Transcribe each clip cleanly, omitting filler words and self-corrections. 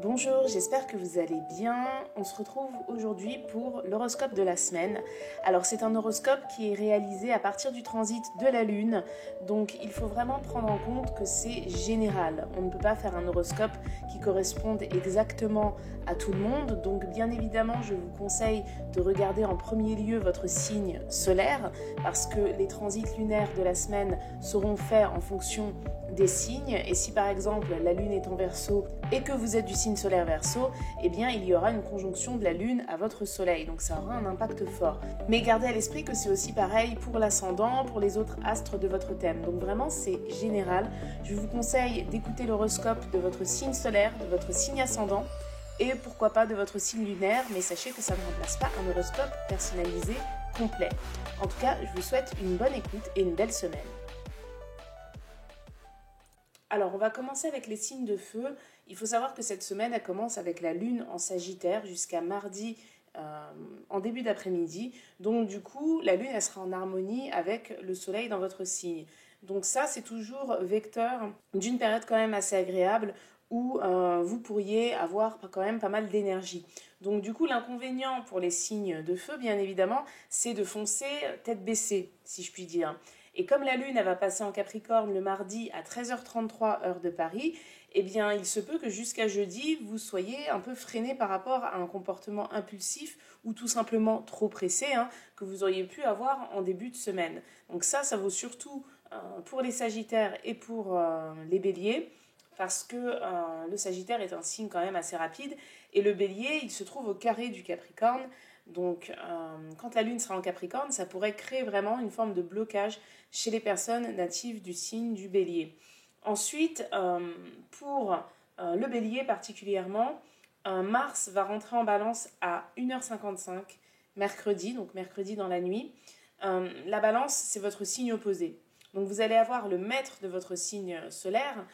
Bonjour, j'espère que vous allez bien. On se retrouve aujourd'hui pour l'horoscope de la semaine. Alors c'est un horoscope qui est réalisé à partir du transit de la Lune, donc il faut vraiment prendre en compte que c'est général. On ne peut pas faire un horoscope qui corresponde exactement à tout le monde, donc bien évidemment je vous conseille de regarder en premier lieu votre signe solaire, parce que les transits lunaires de la semaine seront faits en fonction des signes, et si par exemple la Lune est en Verseau et que vous êtes du signe solaire Verseau, eh bien il y aura une conjonction de la Lune à votre Soleil, donc ça aura un impact fort. Mais gardez à l'esprit que c'est aussi pareil pour l'ascendant, pour les autres astres de votre thème, donc vraiment c'est général. Je vous conseille d'écouter l'horoscope de votre signe solaire, de votre signe ascendant, et pourquoi pas de votre signe lunaire, mais sachez que ça ne remplace pas un horoscope personnalisé complet. En tout cas, je vous souhaite une bonne écoute et une belle semaine. Alors, on va commencer avec les signes de feu. Il faut savoir que cette semaine, elle commence avec la Lune en Sagittaire jusqu'à mardi en début d'après-midi. Donc, du coup, la Lune, elle sera en harmonie avec le Soleil dans votre signe. Donc ça, c'est toujours vecteur d'une période quand même assez agréable où vous pourriez avoir quand même pas mal d'énergie. Donc du coup, l'inconvénient pour les signes de feu, bien évidemment, c'est de foncer tête baissée, si je puis dire. Et comme la Lune, elle va passer en Capricorne le mardi à 13h33 heure de Paris, eh bien, il se peut que jusqu'à jeudi, vous soyez un peu freiné par rapport à un comportement impulsif ou tout simplement trop pressé que vous auriez pu avoir en début de semaine. Donc ça vaut surtout pour les Sagittaires et pour les Béliers, parce que le Sagittaire est un signe quand même assez rapide, et le Bélier, il se trouve au carré du Capricorne. Donc, quand la Lune sera en Capricorne, ça pourrait créer vraiment une forme de blocage chez les personnes natives du signe du Bélier. Ensuite, pour le Bélier particulièrement, Mars va rentrer en Balance à 1h55 mercredi, donc mercredi dans la nuit. La Balance, c'est votre signe opposé. Donc, vous allez avoir le maître de votre signe solaire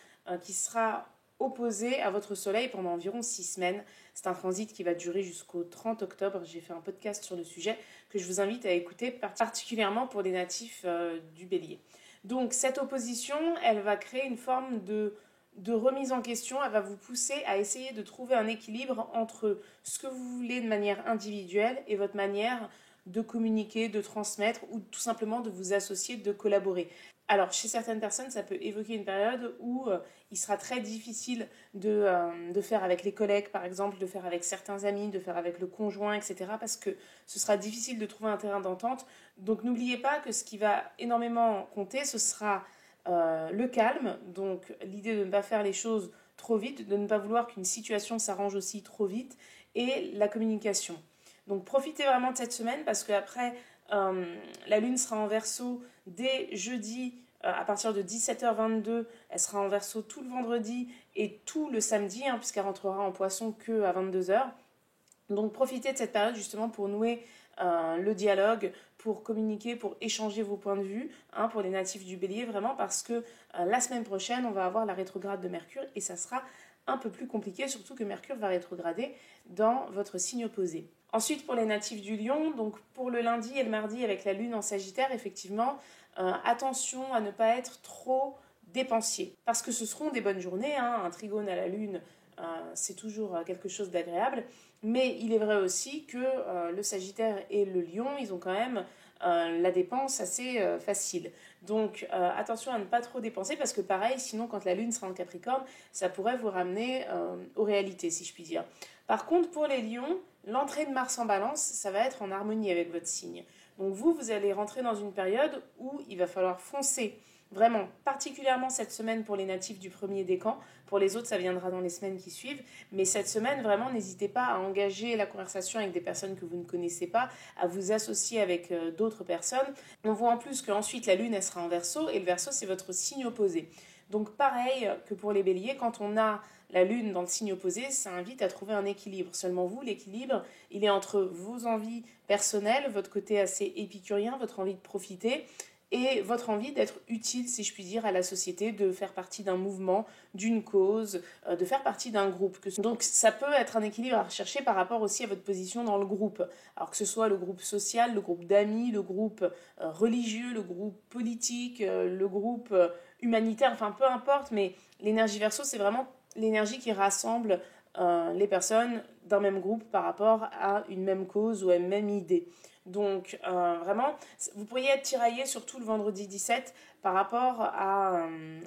qui sera opposé à votre Soleil pendant environ 6 semaines. C'est un transit qui va durer jusqu'au 30 octobre. J'ai fait un podcast sur le sujet que je vous invite à écouter, particulièrement pour les natifs du Bélier. Donc cette opposition, elle va créer une forme de remise en question. Elle va vous pousser à essayer de trouver un équilibre entre ce que vous voulez de manière individuelle et votre manière de communiquer, de transmettre ou tout simplement de vous associer, de collaborer. Alors, chez certaines personnes, ça peut évoquer une période où il sera très difficile de faire avec les collègues, par exemple, de faire avec certains amis, de faire avec le conjoint, etc. Parce que ce sera difficile de trouver un terrain d'entente. Donc, n'oubliez pas que ce qui va énormément compter, ce sera le calme. Donc, l'idée de ne pas faire les choses trop vite, de ne pas vouloir qu'une situation s'arrange aussi trop vite, et la communication. Donc, profitez vraiment de cette semaine parce qu'après, la Lune sera en Verseau dès jeudi à partir de 17h22. Elle sera en Verseau tout le vendredi et tout le samedi, puisqu'elle rentrera en Poisson qu'à 22h. Donc profitez de cette période justement pour nouer le dialogue, pour communiquer, pour échanger vos points de vue, pour les natifs du Bélier, vraiment, parce que la semaine prochaine, on va avoir la rétrograde de Mercure et ça sera un peu plus compliqué, surtout que Mercure va rétrograder dans votre signe opposé. Ensuite, pour les natifs du Lion, donc pour le lundi et le mardi avec la Lune en Sagittaire, effectivement, attention à ne pas être trop dépensier, parce que ce seront des bonnes journées, un trigone à la Lune, c'est toujours quelque chose d'agréable, mais il est vrai aussi que le Sagittaire et le Lion, ils ont quand même la dépense assez facile. Donc attention à ne pas trop dépenser, parce que pareil, sinon quand la Lune sera en Capricorne, ça pourrait vous ramener aux réalités, si je puis dire. Par contre, pour les Lions, l'entrée de Mars en Balance, ça va être en harmonie avec votre signe. Donc vous allez rentrer dans une période où il va falloir foncer. Vraiment, particulièrement cette semaine pour les natifs du premier décan. Pour les autres, ça viendra dans les semaines qui suivent. Mais cette semaine, vraiment, n'hésitez pas à engager la conversation avec des personnes que vous ne connaissez pas, à vous associer avec d'autres personnes. On voit en plus qu'ensuite, la Lune, elle sera en Verseau, et le Verseau, c'est votre signe opposé. Donc pareil que pour les Béliers, quand on a la Lune dans le signe opposé, ça invite à trouver un équilibre. Seulement vous, l'équilibre, il est entre vos envies personnelles, votre côté assez épicurien, votre envie de profiter, et votre envie d'être utile, si je puis dire, à la société, de faire partie d'un mouvement, d'une cause, de faire partie d'un groupe. Donc ça peut être un équilibre à rechercher par rapport aussi à votre position dans le groupe. Alors que ce soit le groupe social, le groupe d'amis, le groupe religieux, le groupe politique, le groupe humanitaire, enfin peu importe, mais l'énergie Verseau, c'est vraiment l'énergie qui rassemble les personnes d'un même groupe par rapport à une même cause ou à une même idée. Donc vraiment, vous pourriez être tiraillé surtout le vendredi 17 par rapport à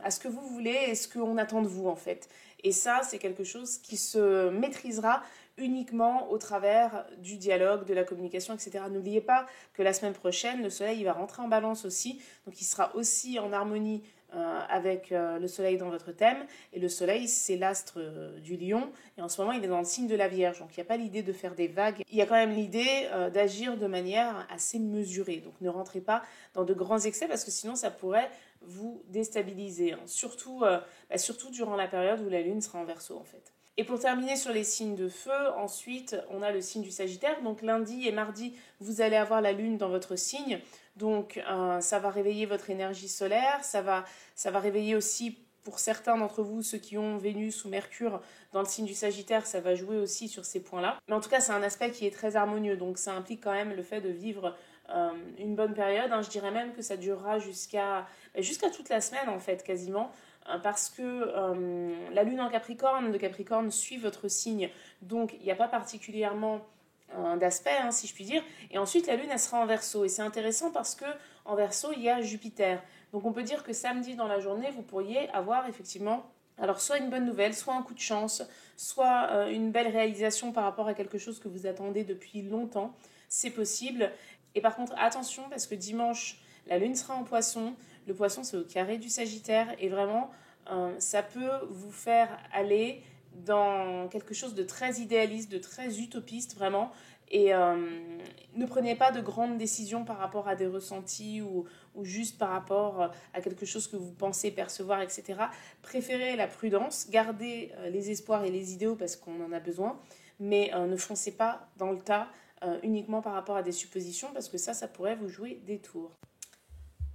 ce que vous voulez et ce qu'on attend de vous en fait. Et ça, c'est quelque chose qui se maîtrisera uniquement au travers du dialogue, de la communication, etc. N'oubliez pas que la semaine prochaine, le soleil il va rentrer en balance aussi, donc il sera aussi en harmonie avec le soleil dans votre thème. Et le soleil, c'est l'astre du lion. Et en ce moment, il est dans le signe de la Vierge. Donc, il n'y a pas l'idée de faire des vagues. Il y a quand même l'idée d'agir de manière assez mesurée. Donc, ne rentrez pas dans de grands excès parce que sinon, ça pourrait vous déstabiliser. Hein. Surtout durant la période où la Lune sera en Verseau, en fait. Et pour terminer sur les signes de feu, ensuite, on a le signe du Sagittaire. Donc, lundi et mardi, vous allez avoir la Lune dans votre signe. Donc, ça va réveiller votre énergie solaire. Ça va réveiller aussi, pour certains d'entre vous, ceux qui ont Vénus ou Mercure dans le signe du Sagittaire, ça va jouer aussi sur ces points-là. Mais en tout cas, c'est un aspect qui est très harmonieux. Donc, ça implique quand même le fait de vivre une bonne période. Hein. Je dirais même que ça durera jusqu'à toute la semaine, en fait, quasiment. Parce que la Lune en Capricorne, le Capricorne suit votre signe. Donc, il n'y a pas particulièrement d'aspect, hein, si je puis dire. Et ensuite, la Lune, elle sera en Verseau. Et c'est intéressant parce que en Verseau, il y a Jupiter. Donc, on peut dire que samedi dans la journée, vous pourriez avoir effectivement, alors soit une bonne nouvelle, soit un coup de chance, soit une belle réalisation par rapport à quelque chose que vous attendez depuis longtemps. C'est possible. Et par contre, attention, parce que dimanche, la Lune sera en Poisson. Le Poisson, c'est au carré du Sagittaire. Et vraiment, ça peut vous faire aller dans quelque chose de très idéaliste, de très utopiste, vraiment. Et ne prenez pas de grandes décisions par rapport à des ressentis ou juste par rapport à quelque chose que vous pensez percevoir, etc. Préférez la prudence, gardez les espoirs et les idéaux parce qu'on en a besoin, mais ne foncez pas dans le tas uniquement par rapport à des suppositions parce que ça pourrait vous jouer des tours.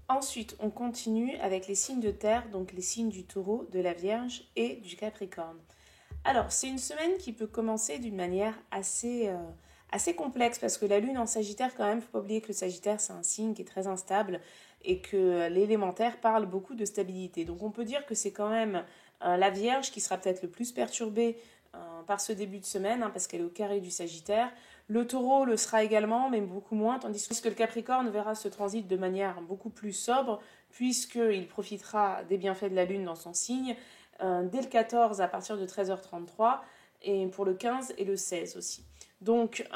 Ensuite, on continue avec les signes de terre, donc les signes du Taureau, de la Vierge et du Capricorne. Alors, c'est une semaine qui peut commencer d'une manière assez complexe parce que la Lune en Sagittaire, quand même, il ne faut pas oublier que le Sagittaire, c'est un signe qui est très instable et que l'élémentaire parle beaucoup de stabilité. Donc, on peut dire que c'est quand même la Vierge qui sera peut-être le plus perturbée par ce début de semaine parce qu'elle est au carré du Sagittaire. Le Taureau le sera également, mais beaucoup moins, tandis que le Capricorne verra ce transit de manière beaucoup plus sobre puisqu'il profitera des bienfaits de la Lune dans son signe dès le 14 à partir de 13h33 et pour le 15 et le 16 aussi. Donc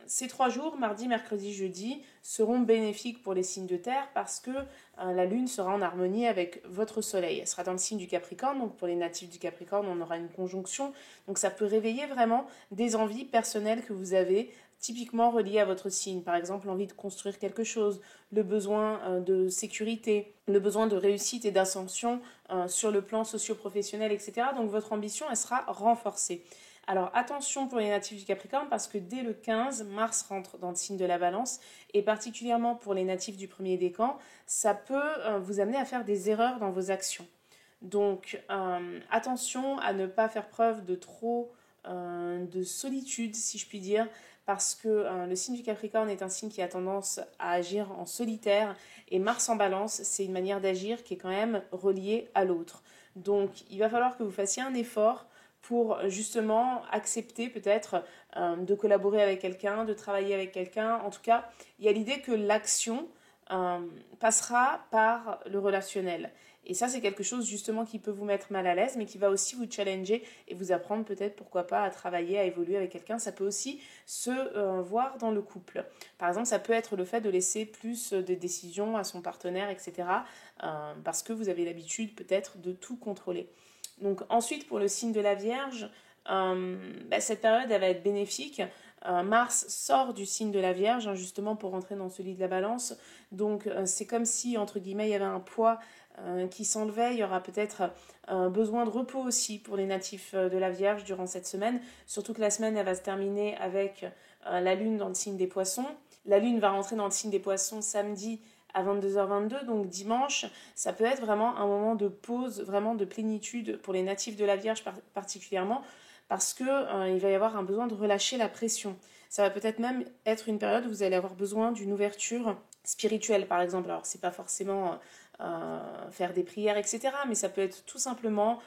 ces 3 jours, mardi, mercredi, jeudi, seront bénéfiques pour les signes de terre parce que la Lune sera en harmonie avec votre Soleil. Elle sera dans le signe du Capricorne, donc pour les natifs du Capricorne, on aura une conjonction. Donc ça peut réveiller vraiment des envies personnelles que vous avez, typiquement reliées à votre signe. Par exemple, l'envie de construire quelque chose, le besoin de sécurité, le besoin de réussite et d'ascension sur le plan socio-professionnel, etc. Donc votre ambition, elle sera renforcée. Alors attention pour les natifs du Capricorne parce que dès le 15, Mars rentre dans le signe de la Balance et particulièrement pour les natifs du premier décan, ça peut vous amener à faire des erreurs dans vos actions. Donc attention à ne pas faire preuve de trop de solitude, si je puis dire, parce que le signe du Capricorne est un signe qui a tendance à agir en solitaire et Mars en Balance, c'est une manière d'agir qui est quand même reliée à l'autre. Donc il va falloir que vous fassiez un effort pour justement accepter peut-être de collaborer avec quelqu'un, de travailler avec quelqu'un. En tout cas, il y a l'idée que l'action passera par le relationnel. Et ça, c'est quelque chose justement qui peut vous mettre mal à l'aise, mais qui va aussi vous challenger et vous apprendre peut-être, pourquoi pas, à travailler, à évoluer avec quelqu'un. Ça peut aussi se voir dans le couple. Par exemple, ça peut être le fait de laisser plus de décisions à son partenaire, etc. Parce que vous avez l'habitude peut-être de tout contrôler. Donc ensuite, pour le signe de la Vierge, cette période, elle va être bénéfique. Mars sort du signe de la Vierge, justement pour rentrer dans celui de la Balance. Donc c'est comme si, entre guillemets, il y avait un poids qui s'enlevait. Il y aura peut-être besoin de repos aussi pour les natifs de la Vierge durant cette semaine. Surtout que la semaine, elle va se terminer avec la Lune dans le signe des Poissons. La Lune va rentrer dans le signe des Poissons samedi à 22h22, donc dimanche, ça peut être vraiment un moment de pause, vraiment de plénitude pour les natifs de la Vierge particulièrement, parce qu'il il va y avoir un besoin de relâcher la pression. Ça va peut-être même être une période où vous allez avoir besoin d'une ouverture spirituelle, par exemple. Alors, c'est pas forcément faire des prières, etc., mais ça peut être tout simplement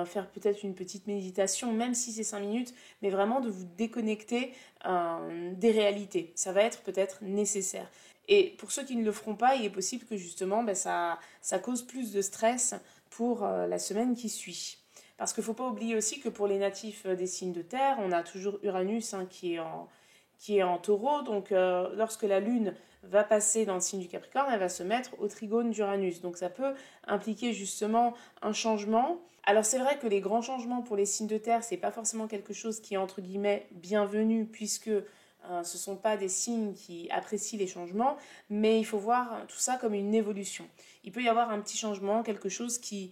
faire peut-être une petite méditation, même si c'est 5 minutes, mais vraiment de vous déconnecter des réalités. Ça va être peut-être nécessaire. Et pour ceux qui ne le feront pas, il est possible que justement ça cause plus de stress pour la semaine qui suit. Parce qu'il ne faut pas oublier aussi que pour les natifs des signes de terre, on a toujours Uranus qui est en taureau. Donc lorsque la lune va passer dans le signe du Capricorne, elle va se mettre au trigone d'Uranus. Donc ça peut impliquer justement un changement. Alors c'est vrai que les grands changements pour les signes de terre, c'est pas forcément quelque chose qui est entre guillemets bienvenu, puisque ce ne sont pas des signes qui apprécient les changements, mais il faut voir tout ça comme une évolution. Il peut y avoir un petit changement, quelque chose qui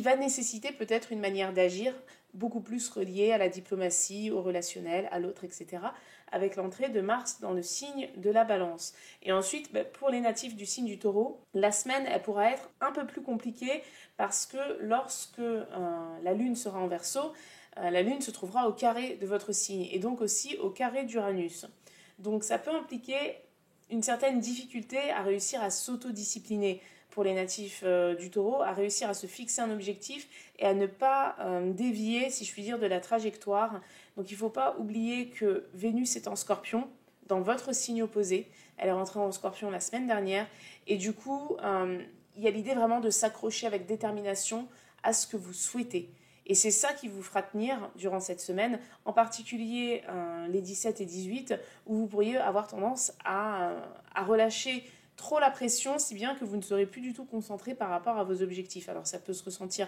va nécessiter peut-être une manière d'agir beaucoup plus reliée à la diplomatie, au relationnel, à l'autre, etc., avec l'entrée de Mars dans le signe de la Balance. Et ensuite, pour les natifs du signe du Taureau, la semaine, elle pourra être un peu plus compliquée parce que lorsque la Lune sera en Verseau, la Lune se trouvera au carré de votre signe et donc aussi au carré d'Uranus. Donc ça peut impliquer une certaine difficulté à réussir à s'autodiscipliner pour les natifs du Taureau, à réussir à se fixer un objectif et à ne pas dévier, si je puis dire, de la trajectoire. Donc il ne faut pas oublier que Vénus est en Scorpion, dans votre signe opposé. Elle est rentrée en Scorpion la semaine dernière. Et du coup, il y a l'idée vraiment de s'accrocher avec détermination à ce que vous souhaitez. Et c'est ça qui vous fera tenir durant cette semaine, en particulier les 17 et 18, où vous pourriez avoir tendance à relâcher trop la pression, si bien que vous ne serez plus du tout concentré par rapport à vos objectifs. Alors ça peut se ressentir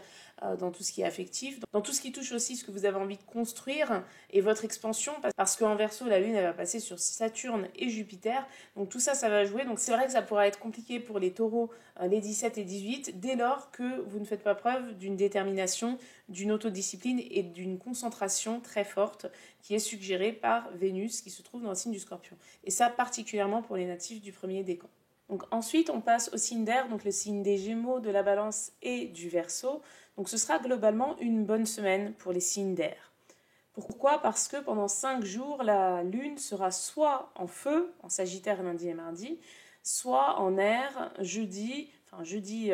dans tout ce qui est affectif, dans tout ce qui touche aussi ce que vous avez envie de construire et votre expansion, parce qu'en Verseau, la Lune, elle va passer sur Saturne et Jupiter, donc tout ça, ça va jouer. Donc c'est vrai que ça pourra être compliqué pour les taureaux, les 17 et 18, dès lors que vous ne faites pas preuve d'une détermination, d'une autodiscipline et d'une concentration très forte qui est suggérée par Vénus, qui se trouve dans le signe du Scorpion. Et ça, particulièrement pour les natifs du premier décan. Donc ensuite, on passe au signe d'air, donc le signe des Gémeaux, de la Balance et du Verseau. Donc ce sera globalement une bonne semaine pour les signes d'air. Pourquoi ? Parce que pendant 5 jours, la Lune sera soit en feu, en Sagittaire lundi et mardi, soit en air jeudi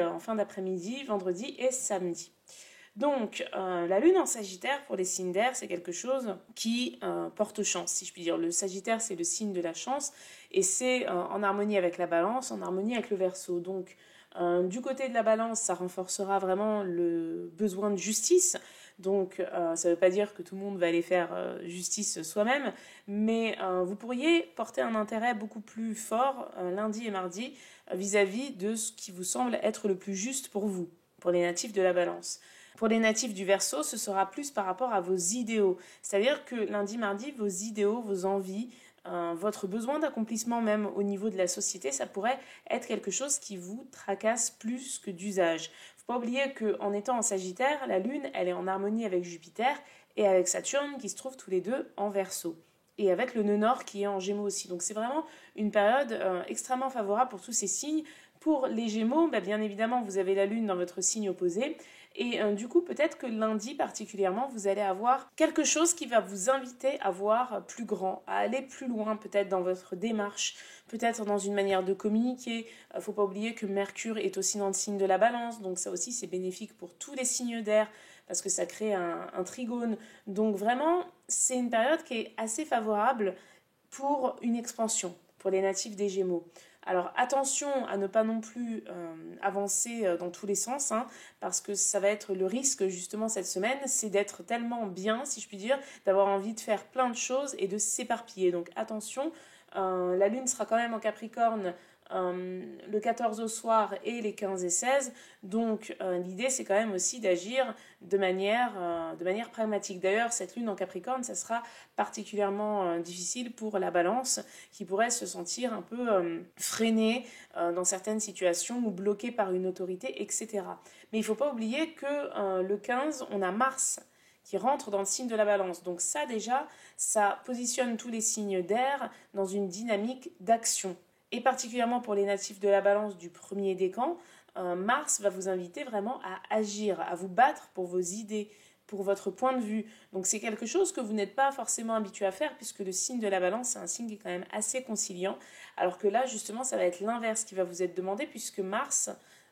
en fin d'après-midi, vendredi et samedi. Donc, la Lune en Sagittaire, pour les signes d'air, c'est quelque chose qui porte chance, si je puis dire. Le Sagittaire, c'est le signe de la chance, et c'est en harmonie avec la Balance, en harmonie avec le Verseau. Donc, du côté de la Balance, ça renforcera vraiment le besoin de justice. Donc, ça ne veut pas dire que tout le monde va aller faire justice soi-même, mais vous pourriez porter un intérêt beaucoup plus fort lundi et mardi vis-à-vis de ce qui vous semble être le plus juste pour vous, pour les natifs de la Balance. Pour les natifs du Verseau, ce sera plus par rapport à vos idéaux. C'est-à-dire que lundi, mardi, vos idéaux, vos envies, votre besoin d'accomplissement même au niveau de la société, ça pourrait être quelque chose qui vous tracasse plus que d'usage. Il ne faut pas oublier qu'en étant en Sagittaire, la Lune, elle est en harmonie avec Jupiter et avec Saturne qui se trouvent tous les deux en Verseau. Et avec le nœud nord qui est en Gémeaux aussi. Donc c'est vraiment une période extrêmement favorable pour tous ces signes. Pour les Gémeaux, bien évidemment, vous avez la Lune dans votre signe opposé. Et du coup, peut-être que lundi particulièrement, vous allez avoir quelque chose qui va vous inviter à voir plus grand, à aller plus loin peut-être dans votre démarche, peut-être dans une manière de communiquer. Il ne faut pas oublier que Mercure est aussi dans le signe de la Balance, donc ça aussi c'est bénéfique pour tous les signes d'air parce que ça crée un trigone. Donc vraiment, c'est une période qui est assez favorable pour une expansion, pour les natifs des Gémeaux. Alors attention à ne pas non plus avancer dans tous les sens, parce que ça va être le risque justement cette semaine, c'est d'être tellement bien, si je puis dire, d'avoir envie de faire plein de choses et de s'éparpiller. Donc attention, la Lune sera quand même en Capricorne le 14 au soir et les 15 et 16. Donc l'idée c'est quand même aussi d'agir de manière pragmatique. D'ailleurs cette lune en Capricorne, ça sera particulièrement difficile pour la Balance qui pourrait se sentir un peu freinée dans certaines situations ou bloquée par une autorité, etc. Mais il ne faut pas oublier que le 15, on a Mars qui rentre dans le signe de la Balance. Donc ça déjà, ça positionne tous les signes d'air dans une dynamique d'action. Et particulièrement pour les natifs de la Balance du premier décan, Mars va vous inviter vraiment à agir, à vous battre pour vos idées, pour votre point de vue. Donc c'est quelque chose que vous n'êtes pas forcément habitué à faire puisque le signe de la Balance, c'est un signe qui est quand même assez conciliant. Alors que là, justement, ça va être l'inverse qui va vous être demandé puisque Mars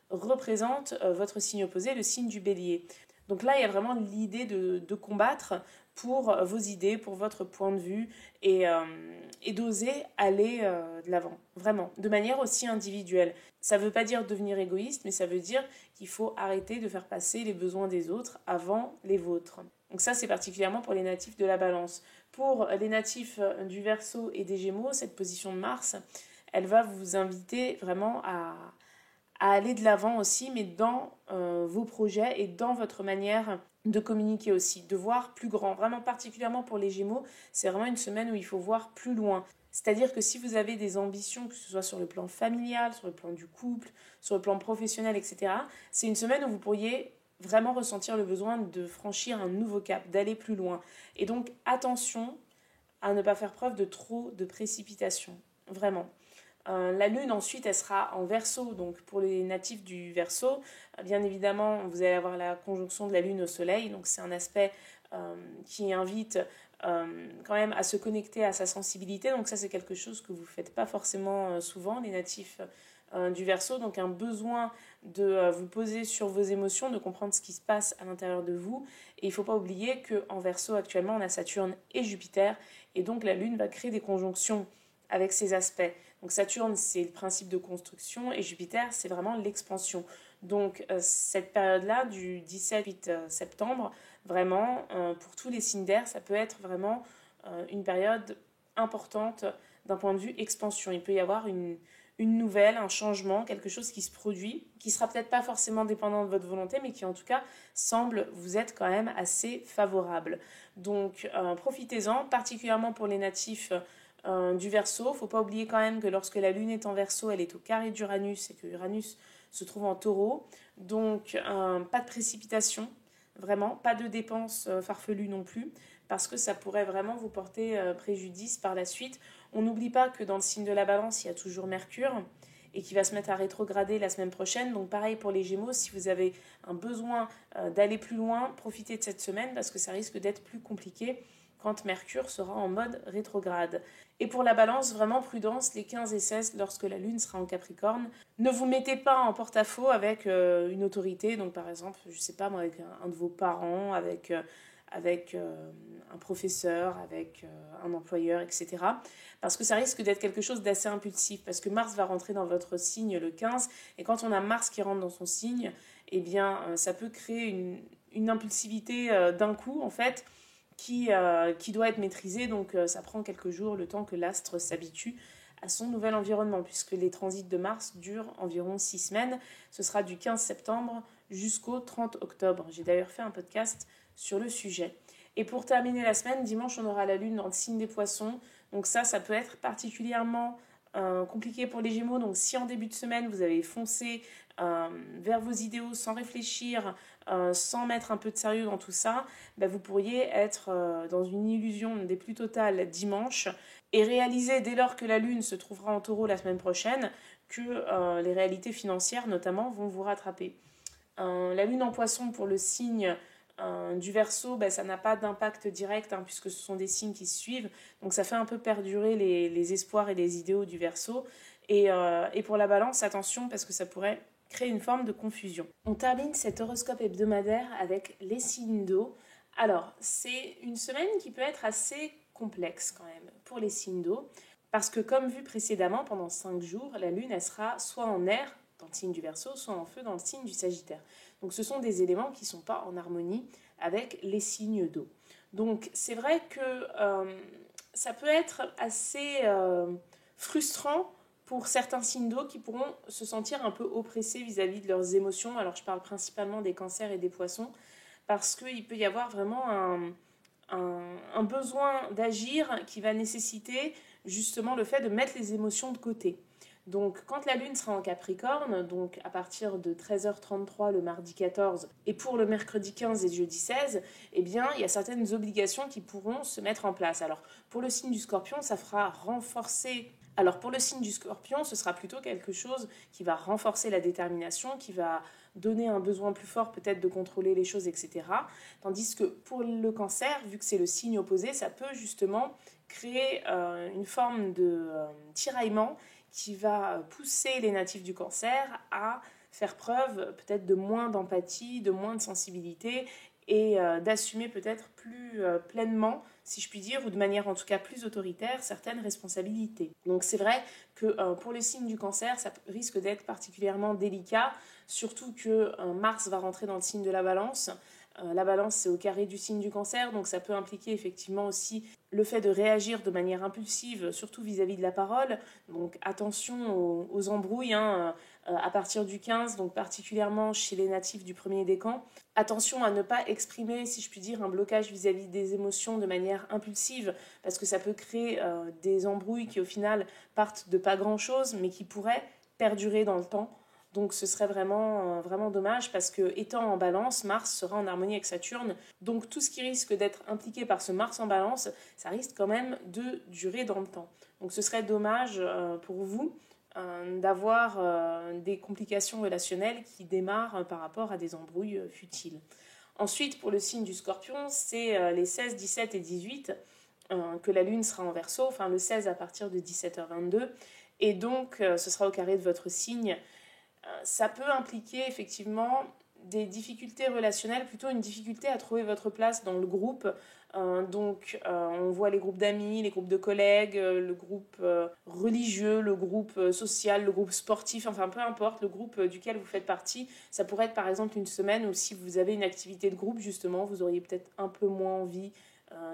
représente votre signe opposé, le signe du Bélier. Donc là, il y a vraiment l'idée de combattre pour vos idées, pour votre point de vue et d'oser aller de l'avant, vraiment, de manière aussi individuelle. Ça ne veut pas dire devenir égoïste, mais ça veut dire qu'il faut arrêter de faire passer les besoins des autres avant les vôtres. Donc ça, c'est particulièrement pour les natifs de la Balance. Pour les natifs du Verseau et des Gémeaux, cette position de Mars, elle va vous inviter vraiment à aller de l'avant aussi, mais dans vos projets et dans votre manière de communiquer aussi, de voir plus grand. Vraiment particulièrement pour les Gémeaux, c'est vraiment une semaine où il faut voir plus loin. C'est-à-dire que si vous avez des ambitions, que ce soit sur le plan familial, sur le plan du couple, sur le plan professionnel, etc., c'est une semaine où vous pourriez vraiment ressentir le besoin de franchir un nouveau cap, d'aller plus loin. Et donc attention à ne pas faire preuve de trop de précipitation, vraiment. La lune ensuite elle sera en Verseau, donc pour les natifs du Verseau, bien évidemment vous allez avoir la conjonction de la lune au soleil, donc c'est un aspect qui invite quand même à se connecter à sa sensibilité, donc ça c'est quelque chose que vous ne faites pas forcément souvent les natifs du Verseau, donc un besoin de vous poser sur vos émotions, de comprendre ce qui se passe à l'intérieur de vous, et il ne faut pas oublier qu'en Verseau actuellement on a Saturne et Jupiter, et donc la lune va créer des conjonctions avec ces aspects. Donc Saturne, c'est le principe de construction et Jupiter, c'est vraiment l'expansion. Donc cette période-là, du 17-8 septembre, vraiment, pour tous les signes d'air, ça peut être vraiment une période importante d'un point de vue expansion. Il peut y avoir une nouvelle, un changement, quelque chose qui se produit, qui sera peut-être pas forcément dépendant de votre volonté, mais qui en tout cas semble vous être quand même assez favorable. Donc profitez-en, particulièrement pour les natifs du Verseau. Il ne faut pas oublier quand même que lorsque la Lune est en Verseau, elle est au carré d'Uranus et que Uranus se trouve en Taureau. Donc, pas de précipitation, vraiment, pas de dépenses farfelues non plus, parce que ça pourrait vraiment vous porter préjudice par la suite. On n'oublie pas que dans le signe de la Balance, il y a toujours Mercure et qui va se mettre à rétrograder la semaine prochaine. Donc pareil pour les Gémeaux, si vous avez un besoin d'aller plus loin, profitez de cette semaine parce que ça risque d'être plus compliqué quand Mercure sera en mode rétrograde. Et pour la Balance, vraiment prudence les 15 et 16 lorsque la Lune sera en Capricorne. Ne vous mettez pas en porte-à-faux avec une autorité, donc par exemple, je sais pas moi, avec un de vos parents, avec un professeur, avec un employeur, etc. Parce que ça risque d'être quelque chose d'assez impulsif, parce que Mars va rentrer dans votre signe le 15, et quand on a Mars qui rentre dans son signe, eh bien, ça peut créer une impulsivité d'un coup, en fait, qui doit être maîtrisée, donc ça prend quelques jours, le temps que l'astre s'habitue à son nouvel environnement, puisque les transits de Mars durent environ 6 semaines. Ce sera du 15 septembre jusqu'au 30 octobre. J'ai d'ailleurs fait un podcast sur le sujet. Et pour terminer la semaine, dimanche, on aura la Lune dans le signe des Poissons. Donc ça peut être particulièrement compliqué pour les Gémeaux. Donc si en début de semaine, vous avez foncé vers vos idéaux sans réfléchir, sans mettre un peu de sérieux dans tout ça, vous pourriez être dans une illusion des plus totales dimanche et réaliser dès lors que la Lune se trouvera en Taureau la semaine prochaine que les réalités financières notamment vont vous rattraper. La Lune en Poisson pour le signe du Verseau, ça n'a pas d'impact direct puisque ce sont des signes qui se suivent, donc ça fait un peu perdurer les espoirs et les idéaux du Verseau. Et pour la Balance, attention parce que ça pourrait créer une forme de confusion. On termine cet horoscope hebdomadaire avec les signes d'eau. Alors, c'est une semaine qui peut être assez complexe quand même pour les signes d'eau, parce que comme vu précédemment, pendant 5 jours, la Lune elle sera soit en air dans le signe du Verseau, soit en feu dans le signe du Sagittaire. Donc ce sont des éléments qui ne sont pas en harmonie avec les signes d'eau. Donc c'est vrai que ça peut être assez frustrant pour certains signes d'eau qui pourront se sentir un peu oppressés vis-à-vis de leurs émotions. Alors je parle principalement des cancers et des poissons, parce qu'il peut y avoir vraiment un besoin d'agir qui va nécessiter justement le fait de mettre les émotions de côté. Donc quand la Lune sera en Capricorne, donc à partir de 13h33 le mardi 14 et pour le mercredi 15 et jeudi 16, eh bien il y a certaines obligations qui pourront se mettre en place. Alors pour le signe du Scorpion, ça fera renforcer. Alors pour le signe du Scorpion, ce sera plutôt quelque chose qui va renforcer la détermination, qui va donner un besoin plus fort peut-être de contrôler les choses, etc. Tandis que pour le Cancer, vu que c'est le signe opposé, ça peut justement créer une forme de tiraillement qui va pousser les natifs du Cancer à faire preuve peut-être de moins d'empathie, de moins de sensibilité et d'assumer peut-être plus pleinement, si je puis dire, ou de manière en tout cas plus autoritaire, certaines responsabilités. Donc c'est vrai que pour le signe du cancer, ça risque d'être particulièrement délicat, surtout que Mars va rentrer dans le signe de la balance. La balance, c'est au carré du signe du cancer, donc ça peut impliquer effectivement aussi le fait de réagir de manière impulsive, surtout vis-à-vis de la parole. Donc attention aux embrouilles à partir du 15, donc particulièrement chez les natifs du premier décan. Attention à ne pas exprimer, si je puis dire, un blocage vis-à-vis des émotions de manière impulsive, parce que ça peut créer des embrouilles qui au final partent de pas grand-chose, mais qui pourraient perdurer dans le temps. Donc ce serait vraiment dommage parce que étant en balance, Mars sera en harmonie avec Saturne. Donc tout ce qui risque d'être impliqué par ce Mars en balance, ça risque quand même de durer dans le temps. Donc ce serait dommage pour vous d'avoir des complications relationnelles qui démarrent par rapport à des embrouilles futiles. Ensuite, pour le signe du Scorpion, c'est les 16, 17 et 18 que la Lune sera en Verseau, enfin le 16 à partir de 17h22. Et donc ce sera au carré de votre signe. Ça peut impliquer effectivement des difficultés relationnelles, plutôt une difficulté à trouver votre place dans le groupe. On voit les groupes d'amis, les groupes de collègues, le groupe religieux, le groupe social, le groupe sportif, enfin peu importe, le groupe duquel vous faites partie. Ça pourrait être par exemple une semaine où si vous avez une activité de groupe, justement, vous auriez peut-être un peu moins envie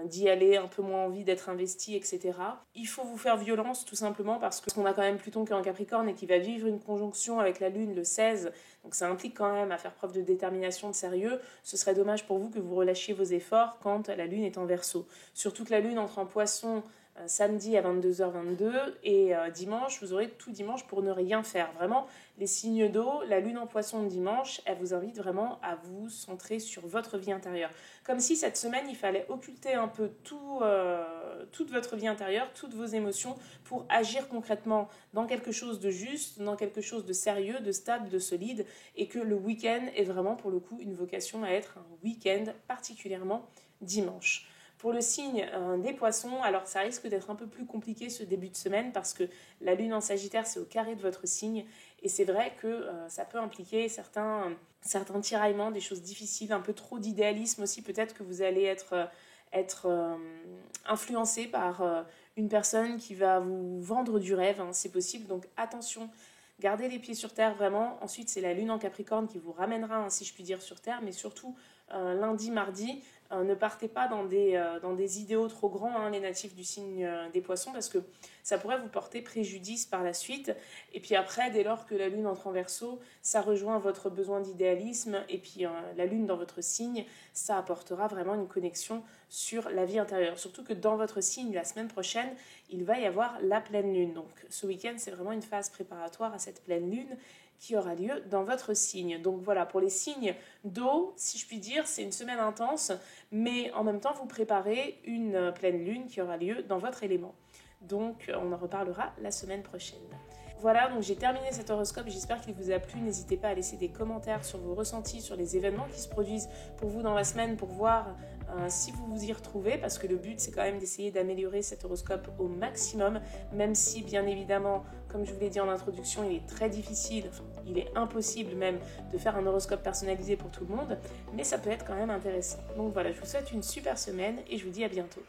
d'y aller, un peu moins envie d'être investi, etc. Il faut vous faire violence tout simplement parce qu'on a quand même Pluton qui est en Capricorne et qui va vivre une conjonction avec la Lune le 16, donc ça implique quand même à faire preuve de détermination, de sérieux. Ce serait dommage pour vous que vous relâchiez vos efforts quand la Lune est en Verseau. Surtout que la Lune entre en Poisson samedi à 22h22 et dimanche, vous aurez tout dimanche pour ne rien faire. Vraiment, les signes d'eau, la Lune en Poisson dimanche, elle vous invite vraiment à vous centrer sur votre vie intérieure. Comme si cette semaine, il fallait occulter un peu toute votre vie intérieure, toutes vos émotions pour agir concrètement dans quelque chose de juste, dans quelque chose de sérieux, de stable, de solide, et que le week-end est vraiment pour le coup une vocation à être un week-end, particulièrement dimanche. Pour le signe des poissons, alors ça risque d'être un peu plus compliqué ce début de semaine parce que la Lune en Sagittaire, c'est au carré de votre signe. Et c'est vrai que ça peut impliquer certains tiraillements, des choses difficiles, un peu trop d'idéalisme aussi. Peut-être que vous allez être influencé par une personne qui va vous vendre du rêve, c'est possible. Donc attention, gardez les pieds sur terre vraiment. Ensuite, c'est la Lune en Capricorne qui vous ramènera, si je puis dire, sur terre. Mais surtout, lundi, mardi, ne partez pas dans des idéaux trop grands, les natifs du signe des poissons, parce que ça pourrait vous porter préjudice par la suite. Et puis après, dès lors que la Lune entre en Verseau, ça rejoint votre besoin d'idéalisme. Et puis la Lune dans votre signe, ça apportera vraiment une connexion sur la vie intérieure. Surtout que dans votre signe, la semaine prochaine, il va y avoir la pleine Lune. Donc ce week-end, c'est vraiment une phase préparatoire à cette pleine Lune qui aura lieu dans votre signe. Donc voilà, pour les signes d'eau, si je puis dire, c'est une semaine intense, mais en même temps, vous préparez une pleine lune qui aura lieu dans votre élément. Donc on en reparlera la semaine prochaine. Voilà, donc j'ai terminé cet horoscope, j'espère qu'il vous a plu. N'hésitez pas à laisser des commentaires sur vos ressentis, sur les événements qui se produisent pour vous dans la semaine, pour voir si vous vous y retrouvez, parce que le but c'est quand même d'essayer d'améliorer cet horoscope au maximum, même si bien évidemment, comme je vous l'ai dit en introduction, il est très difficile, il est impossible même de faire un horoscope personnalisé pour tout le monde, mais ça peut être quand même intéressant. Donc voilà, je vous souhaite une super semaine et je vous dis à bientôt.